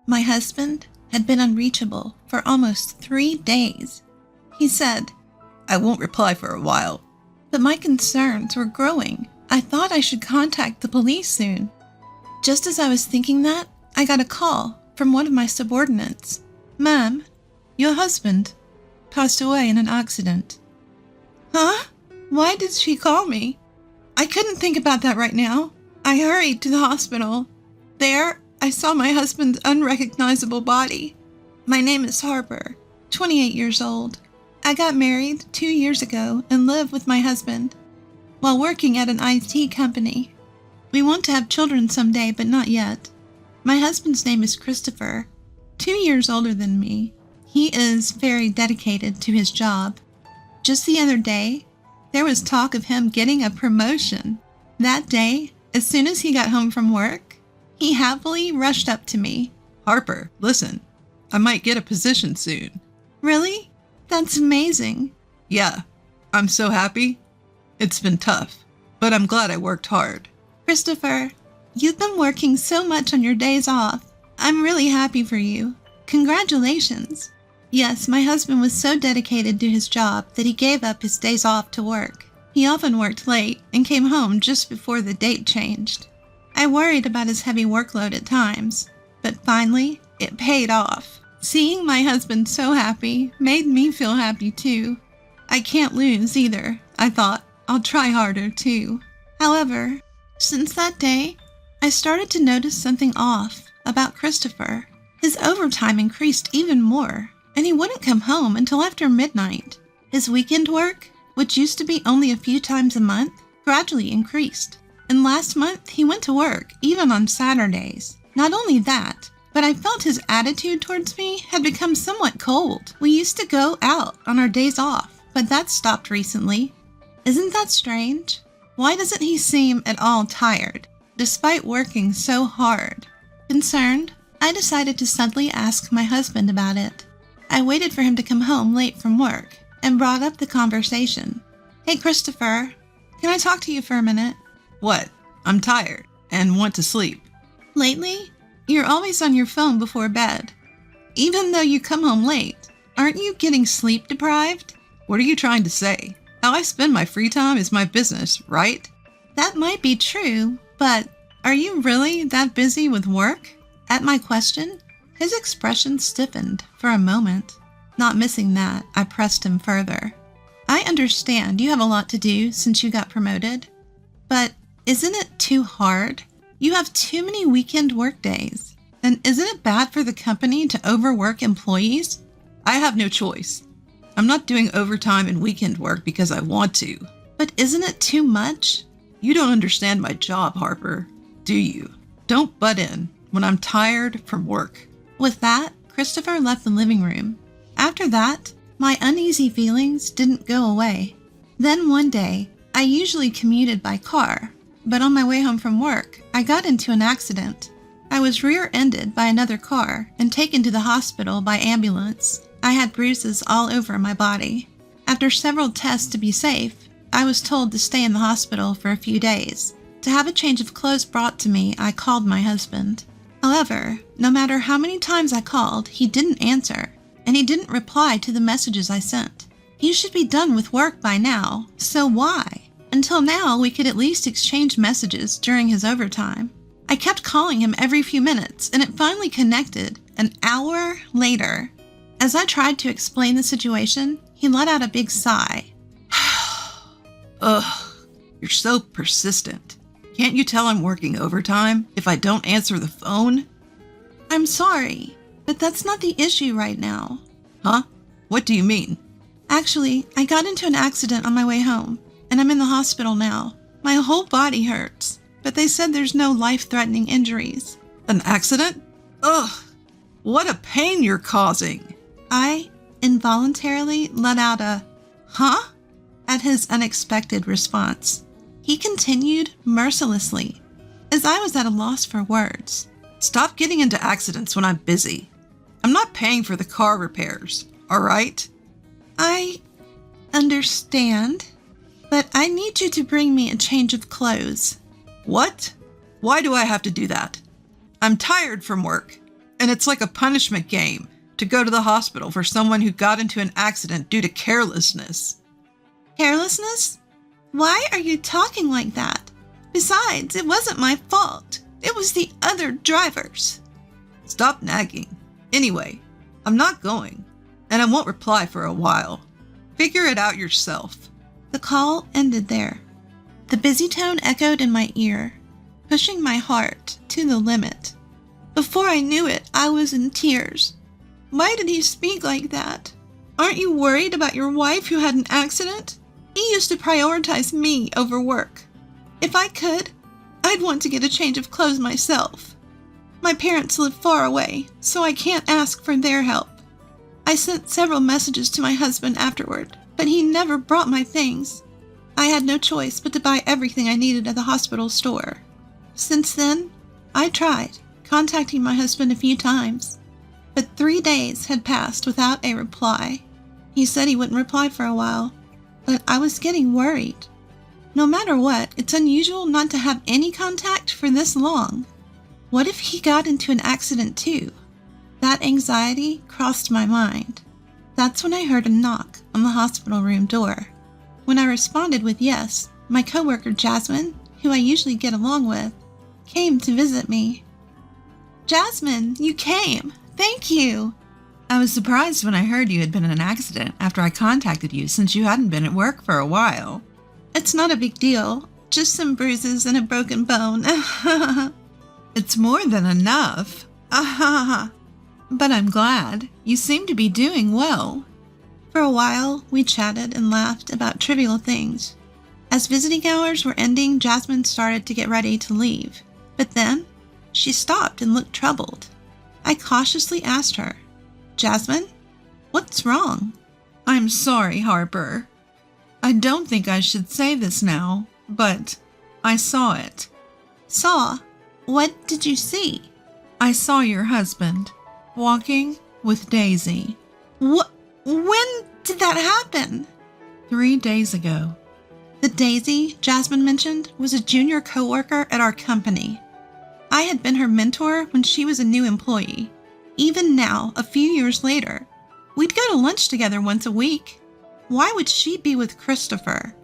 My husband had been unreachable for almost 3 days. He said, "I won't reply for a while." but my concerns were growing. I thought I should contact the police soon. Just as I was thinking that, I got a call from one of my subordinates. "Ma'am, your husband passed away in an accident." Huh? Why did she call me? I couldn't think about that right now. I hurried to the hospital. There, I saw my husband's unrecognizable body. My name is Harper, 28 years old. I got married 2 years ago and live with my husband while working at an IT company. We want to have children someday, but not yet. My husband's name is Christopher, 2 years older than me. He is very dedicated to his job. Just the other day, there was talk of him getting a promotion. That day, as soon as he got home from work, he happily rushed up to me. "Harper, listen, I might get a position soon." "Really? That's amazing." "Yeah, I'm so happy. It's been tough, but I'm glad I worked hard." "Christopher, you've been working so much on your days off. I'm really happy for you. Congratulations." Yes, my husband was so dedicated to his job that he gave up his days off to work. He often worked late and came home just before the date changed. I worried about his heavy workload at times, but finally, it paid off. Seeing my husband so happy made me feel happy too. I can't lose either, I thought. I'll try harder too. However, since that day, I started to notice something off about Christopher. His overtime increased even more, and he wouldn't come home until after midnight. His weekend work, which used to be only a few times a month, gradually increased. And last month, he went to work, even on Saturdays. Not only that, but I felt his attitude towards me had become somewhat cold. We used to go out on our days off, but that stopped recently. Isn't that strange? Why doesn't he seem at all tired, despite working so hard? Concerned, I decided to suddenly ask my husband about it. I waited for him to come home late from work and brought up the conversation. "Hey, Christopher, can I talk to you for a minute?" "What? I'm tired and want to sleep." "Lately, you're always on your phone before bed. Even though you come home late, aren't you getting sleep deprived?" "What are you trying to say? How I spend my free time is my business, right?" "That might be true, but are you really that busy with work?" At my question, his expression stiffened for a moment. Not missing that, I pressed him further. "I understand you have a lot to do since you got promoted, but isn't it too hard? You have too many weekend work days. And isn't it bad for the company to overwork employees?" "I have no choice. I'm not doing overtime and weekend work because I want to." "But isn't it too much?" "You don't understand my job, Harper, do you? Don't butt in when I'm tired from work." With that, Christopher left the living room. After that, my uneasy feelings didn't go away. Then one day, I usually commuted by car, but on my way home from work, I got into an accident. I was rear-ended by another car and taken to the hospital by ambulance. I had bruises all over my body. After several tests to be safe, I was told to stay in the hospital for a few days. To have a change of clothes brought to me, I called my husband. However, no matter how many times I called, he didn't answer, and he didn't reply to the messages I sent. He should be done with work by now, so why? Until now, we could at least exchange messages during his overtime. I kept calling him every few minutes, and it finally connected an hour later. As I tried to explain the situation, he let out a big sigh. Ugh, you're so persistent. Can't you tell I'm working overtime if I don't answer the phone? "I'm sorry, but that's not the issue right now." "Huh? What do you mean?" "Actually, I got into an accident on my way home, and I'm in the hospital now. My whole body hurts, but they said there's no life-threatening injuries." "An accident? Ugh, what a pain you're causing." I involuntarily let out a, "Huh?" at his unexpected response. He continued mercilessly, as I was at a loss for words. "Stop getting into accidents when I'm busy. I'm not paying for the car repairs, all right?" "I understand, but I need you to bring me a change of clothes." "What? Why do I have to do that? I'm tired from work. And it's like a punishment game to go to the hospital for someone who got into an accident due to carelessness. Carelessness? Why are you talking like that? Besides, it wasn't my fault. It was the other drivers. Stop nagging. Anyway, I'm not going, and I won't reply for a while. Figure it out yourself. The call ended there. The busy tone echoed in my ear, pushing my heart to the limit. Before I knew it, I was in tears. Why did he speak like that? Aren't you worried about your wife who had an accident? He used to prioritize me over work. If I could, I'd want to get a change of clothes myself. My parents live far away, so I can't ask for their help. I sent several messages to my husband afterward, but he never brought my things. I had no choice but to buy everything I needed at the hospital store. Since then, I tried contacting my husband a few times, but 3 days had passed without a reply. He said he wouldn't reply for a while, but I was getting worried. No matter what, it's unusual not to have any contact for this long. What if he got into an accident too? That anxiety crossed my mind. That's when I heard a knock on the hospital room door. When I responded with yes, my coworker Jasmine, who I usually get along with, came to visit me. Jasmine, you came! Thank you! I was surprised when I heard you had been in an accident after I contacted you since you hadn't been at work for a while. It's not a big deal. Just some bruises and a broken bone. It's more than enough. But I'm glad. You seem to be doing well. For a while, we chatted and laughed about trivial things. As visiting hours were ending, Jasmine started to get ready to leave. But then, she stopped and looked troubled. I cautiously asked her, "Jasmine, what's wrong?" I'm sorry, Harper. I don't think I should say this now, but I saw it. Saw? What did you see? I saw your husband walking with Daisy. What? When did that happen? 3 days ago. The Daisy Jasmine mentioned was a junior coworker at our company. I had been her mentor when she was a new employee. Even now, a few years later, we'd go to lunch together once a week. Why would she be with Christopher?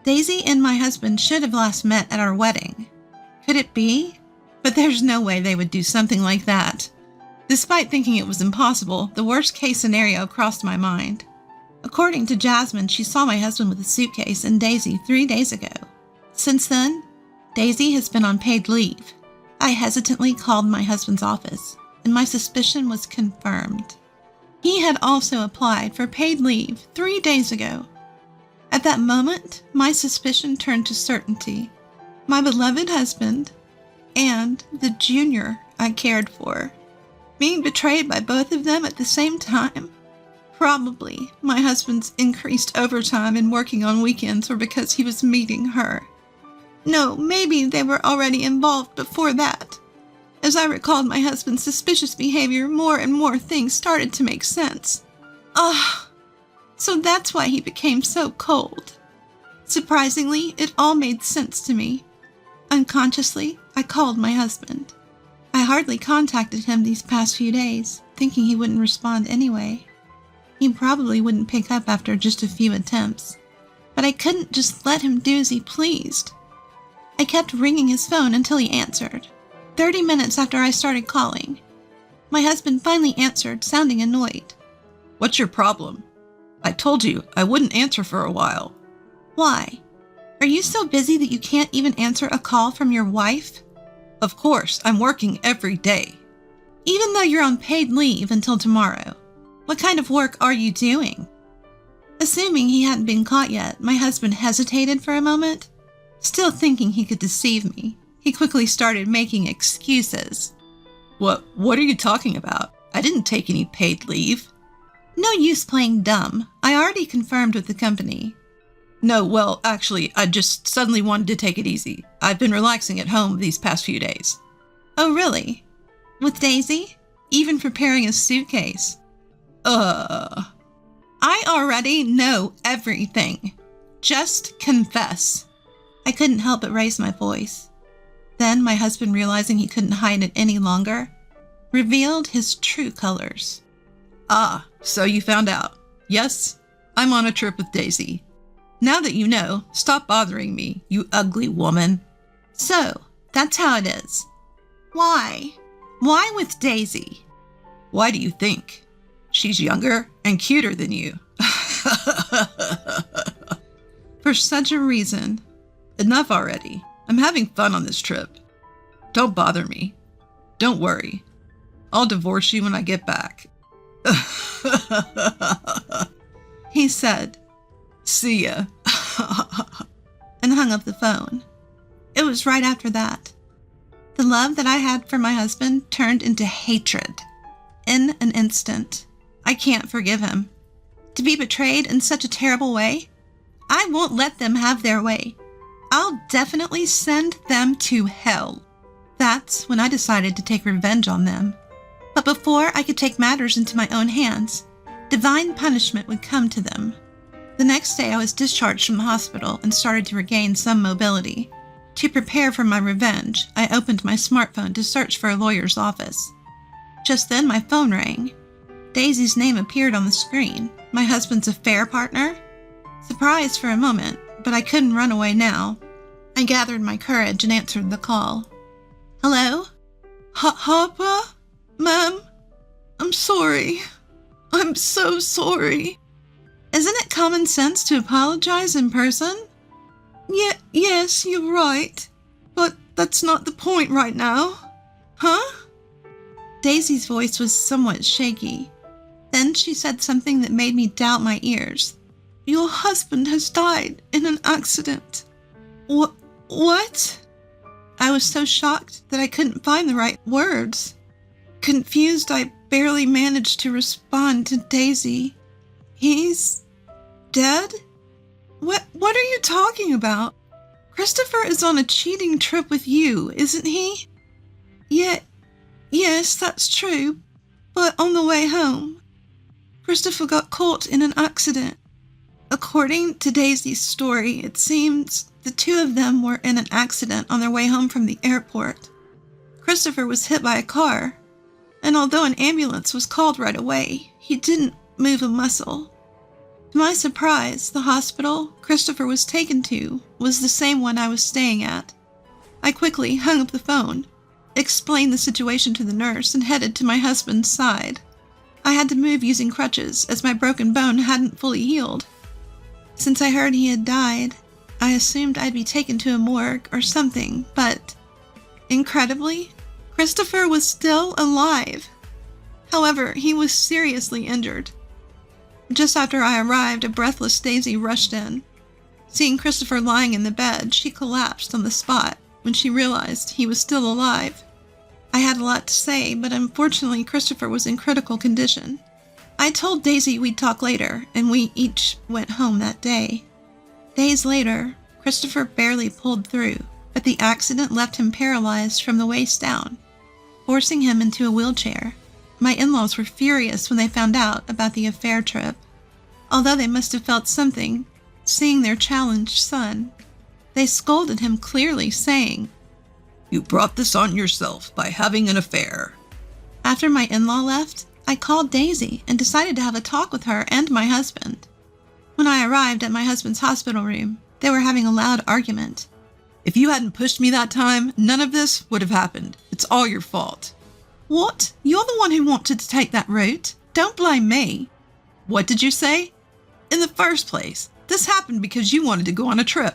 Daisy and my husband should have last met at our wedding. Could it be? But there's no way they would do something like that. Despite thinking it was impossible, the worst-case scenario crossed my mind. According to Jasmine, she saw my husband with a suitcase and Daisy 3 days ago. Since then, Daisy has been on paid leave. I hesitantly called my husband's office, and my suspicion was confirmed. He had also applied for paid leave 3 days ago. At that moment, my suspicion turned to certainty. My beloved husband and the junior I cared for, being betrayed by both of them at the same time. Probably my husband's increased overtime and working on weekends were because he was meeting her. No, maybe they were already involved before that. As I recalled my husband's suspicious behavior, more and more things started to make sense. So that's why he became so cold. Surprisingly, it all made sense to me. Unconsciously, I called my husband. I hardly contacted him these past few days, thinking he wouldn't respond anyway. He probably wouldn't pick up after just a few attempts. But I couldn't just let him do as he pleased. I kept ringing his phone until he answered. 30 minutes after I started calling, my husband finally answered, sounding annoyed. What's your problem? I told you I wouldn't answer for a while. Why? Are you so busy that you can't even answer a call from your wife? Of course, I'm working every day. Even though you're on paid leave until tomorrow, what kind of work are you doing? Assuming he hadn't been caught yet, my husband hesitated for a moment. Still thinking he could deceive me, he quickly started making excuses. What are you talking about? I didn't take any paid leave. No use playing dumb. I already confirmed with the company. No, well, actually, I just suddenly wanted to take it easy. I've been relaxing at home these past few days. Oh, really? With Daisy? Even preparing a suitcase? I already know everything. Just confess. I couldn't help but raise my voice. Then, my husband realizing he couldn't hide it any longer, revealed his true colors. Ah, so you found out. Yes, I'm on a trip with Daisy. Now that you know, stop bothering me, you ugly woman. So, that's how it is. Why? Why with Daisy? Why do you think? She's younger and cuter than you. For such a reason. Enough already. I'm having fun on this trip. Don't bother me. Don't worry. I'll divorce you when I get back. He said, See ya. and hung up the phone. It was right after that. The love that I had for my husband turned into hatred. In an instant. I can't forgive him. To be betrayed in such a terrible way? I won't let them have their way. I'll definitely send them to hell. That's when I decided to take revenge on them. But before I could take matters into my own hands, divine punishment would come to them. The next day I was discharged from the hospital and started to regain some mobility. To prepare for my revenge, I opened my smartphone to search for a lawyer's office. Just then my phone rang. Daisy's name appeared on the screen. My husband's affair partner? Surprised for a moment, but I couldn't run away now. I gathered my courage and answered the call. Hello? Harper? Ma'am? I'm sorry. I'm so sorry. Isn't it common sense to apologize in person? Yes, you're right. But that's not the point right now. Huh? Daisy's voice was somewhat shaky. Then she said something that made me doubt my ears. Your husband has died in an accident. What? I was so shocked that I couldn't find the right words. Confused, I barely managed to respond to Daisy. He's dead? What are you talking about? Christopher is on a cheating trip with you, isn't he? Yes, that's true. But on the way home, Christopher got caught in an accident. According to Daisy's story, it seems the two of them were in an accident on their way home from the airport. Christopher was hit by a car, and although an ambulance was called right away, he didn't move a muscle. To my surprise, the hospital Christopher was taken to was the same one I was staying at. I quickly hung up the phone, explained the situation to the nurse, and headed to my husband's side. I had to move using crutches as my broken bone hadn't fully healed. Since I heard he had died, I assumed I'd be taken to a morgue or something, but incredibly, Christopher was still alive. However, he was seriously injured. Just after I arrived, a breathless Daisy rushed in. Seeing Christopher lying in the bed, she collapsed on the spot when she realized he was still alive. I had a lot to say, but unfortunately Christopher was in critical condition. I told Daisy we'd talk later, and we each went home that day. Days later, Christopher barely pulled through, but the accident left him paralyzed from the waist down, forcing him into a wheelchair. My in-laws were furious when they found out about the affair trip. Although they must have felt something, seeing their challenged son, they scolded him clearly, saying, You brought this on yourself by having an affair. After my in-law left, I called Daisy and decided to have a talk with her and my husband. When I arrived at my husband's hospital room, they were having a loud argument. If you hadn't pushed me that time, none of this would have happened. It's all your fault. What? You're the one who wanted to take that route. Don't blame me. What did you say? In the first place, this happened because you wanted to go on a trip.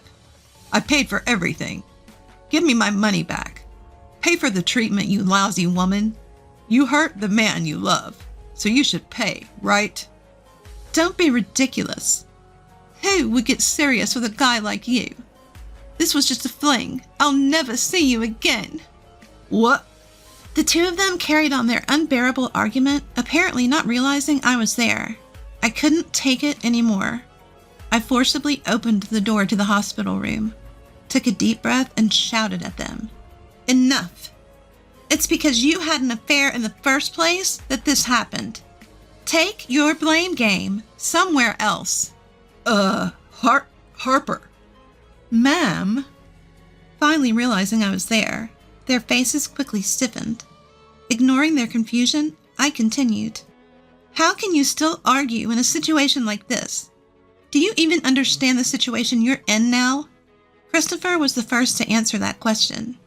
I paid for everything. Give me my money back. Pay for the treatment, you lousy woman. You hurt the man you love, so you should pay, right? Don't be ridiculous. Who would get serious with a guy like you? This was just a fling. I'll never see you again. What? The two of them carried on their unbearable argument, apparently not realizing I was there. I couldn't take it anymore. I forcibly opened the door to the hospital room, took a deep breath, and shouted at them. Enough! It's because you had an affair in the first place that this happened. Take your blame game somewhere else. Harper. Ma'am. Finally realizing I was there, their faces quickly stiffened. Ignoring their confusion, I continued. How can you still argue in a situation like this? Do you even understand the situation you're in now? Christopher was the first to answer that question.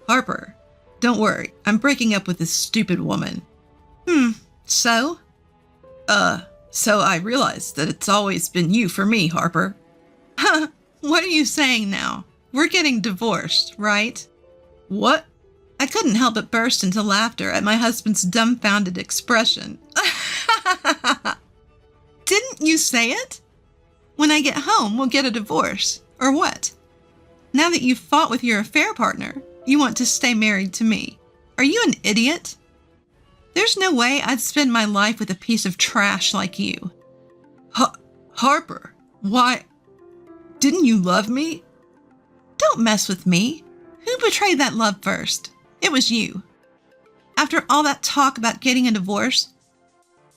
Harper, don't worry. I'm breaking up with this stupid woman. So? So I realized that it's always been you for me, Harper. What are you saying now? We're getting divorced, right? What? I couldn't help but burst into laughter at my husband's dumbfounded expression. Didn't you say it? When I get home, we'll get a divorce. Or what? Now that you've fought with your affair partner, you want to stay married to me. Are you an idiot? There's no way I'd spend my life with a piece of trash like you. Harper, why? Didn't you love me? Don't mess with me. Who betrayed that love first? It was you. After all that talk about getting a divorce,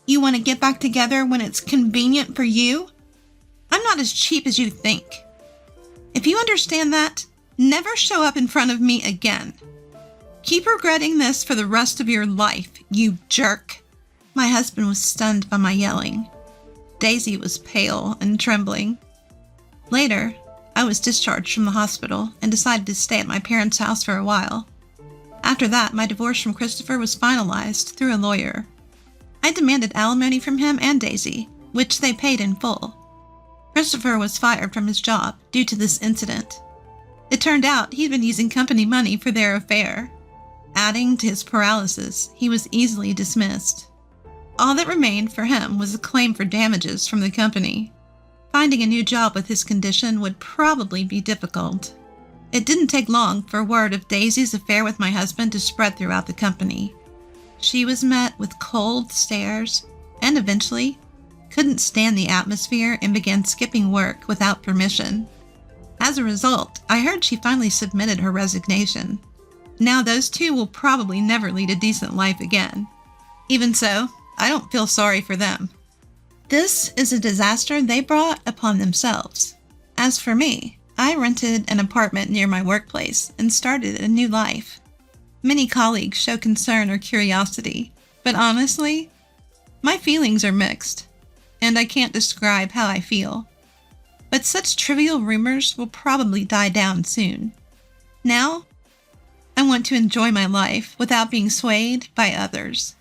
you want to get back together when it's convenient for you? I'm not as cheap as you think. If you understand that, never show up in front of me again. Keep regretting this for the rest of your life, you jerk. My husband was stunned by my yelling. Daisy was pale and trembling. Later, I was discharged from the hospital and decided to stay at my parents' house for a while. After that, my divorce from Christopher was finalized through a lawyer. I demanded alimony from him and Daisy, which they paid in full. Christopher was fired from his job due to this incident. It turned out he'd been using company money for their affair. Adding to his paralysis, he was easily dismissed. All that remained for him was a claim for damages from the company. Finding a new job with his condition would probably be difficult. It didn't take long for word of Daisy's affair with my husband to spread throughout the company. She was met with cold stares and eventually couldn't stand the atmosphere and began skipping work without permission. As a result, I heard she finally submitted her resignation. Now those two will probably never lead a decent life again. Even so, I don't feel sorry for them. This is a disaster they brought upon themselves. As for me, I rented an apartment near my workplace and started a new life. Many colleagues show concern or curiosity, but honestly, my feelings are mixed, and I can't describe how I feel. But such trivial rumors will probably die down soon. Now, I want to enjoy my life without being swayed by others.